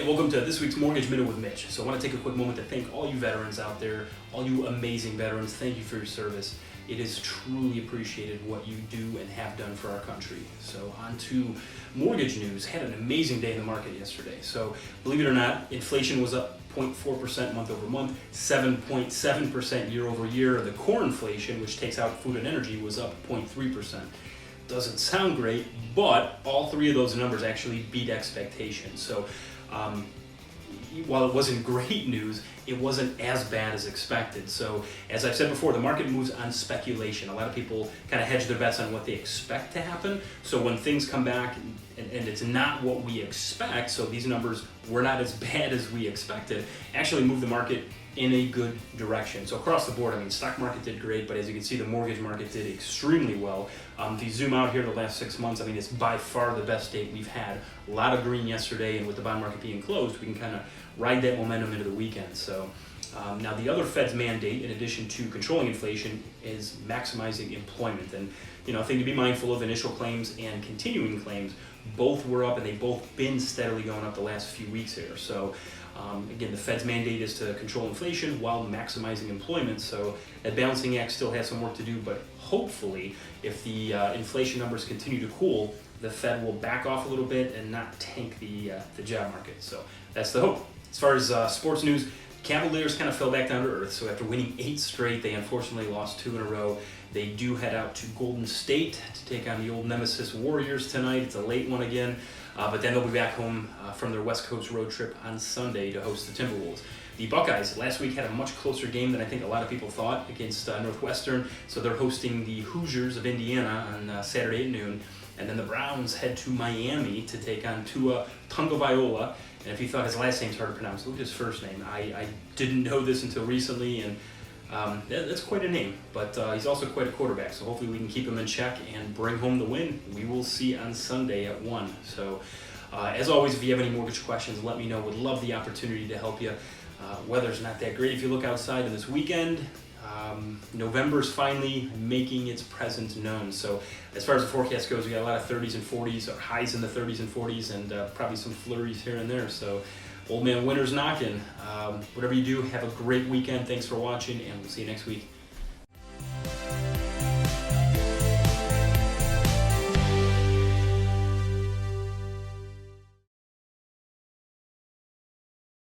Hey, welcome to this week's Mortgage Minute with Mitch. So I want to take a quick moment to thank all you veterans out there, all you amazing veterans. Thank you for your service. It is truly appreciated what you do and have done for our country. So on to mortgage news. Had an amazing day in the market yesterday. So believe it or not, inflation was up 0.4% month over month, 7.7% year over year. The core inflation, which takes out food and energy, was up 0.3%. Doesn't sound great, but all three of those numbers actually beat expectations. So while it wasn't great news, it wasn't as bad as expected. So as I've said before, the market moves on speculation. A lot of people kind of hedge their bets on what they expect to happen. So when things come back and it's not what we expect, so these numbers were not as bad as we expected, actually move the market in a good direction. So across the board, I mean, stock market did great, but as you can see, the mortgage market did extremely well. If you zoom out here the last 6 months, I mean, it's by far the best day we've had. A lot of green yesterday, and with the bond market being closed, we can kind of ride that momentum into the weekend. So now the other Fed's mandate, in addition to controlling inflation, is maximizing employment. And a thing to be mindful of, initial claims and continuing claims, both were up, and they've both been steadily going up the last few weeks here. So again, the Fed's mandate is to control inflation while maximizing employment. So that balancing act still has some work to do, but hopefully, if the inflation numbers continue to cool, the Fed will back off a little bit and not tank the job market. So that's the hope. As far as sports news, Cavaliers kind of fell back down to earth. So after winning 8 straight, they unfortunately lost 2 in a row. They do head out to Golden State to take on the old nemesis Warriors tonight. It's a late one again, but then they'll be back home from their West Coast road trip on Sunday to host the Timberwolves. The Buckeyes last week had a much closer game than I think a lot of people thought against Northwestern. So they're hosting the Hoosiers of Indiana on Saturday at noon. And then the Browns head to Miami to take on Tua Tagovailoa. And if you thought his last name's hard to pronounce, look at his first name. I didn't know this until recently, and that's quite a name. But he's also quite a quarterback, so hopefully we can keep him in check and bring home the win. We will see on Sunday at 1. So as always, if you have any mortgage questions, let me know. Would love the opportunity to help you. Weather's not that great if you look outside, and this weekend, November's finally making its presence known. So as far as the forecast goes, we got a lot of 30s and 40s, or highs in the 30s and 40s, and probably some flurries here and there. So old man winter's knocking. Whatever you do, have a great weekend. Thanks for watching, and we'll see you next week.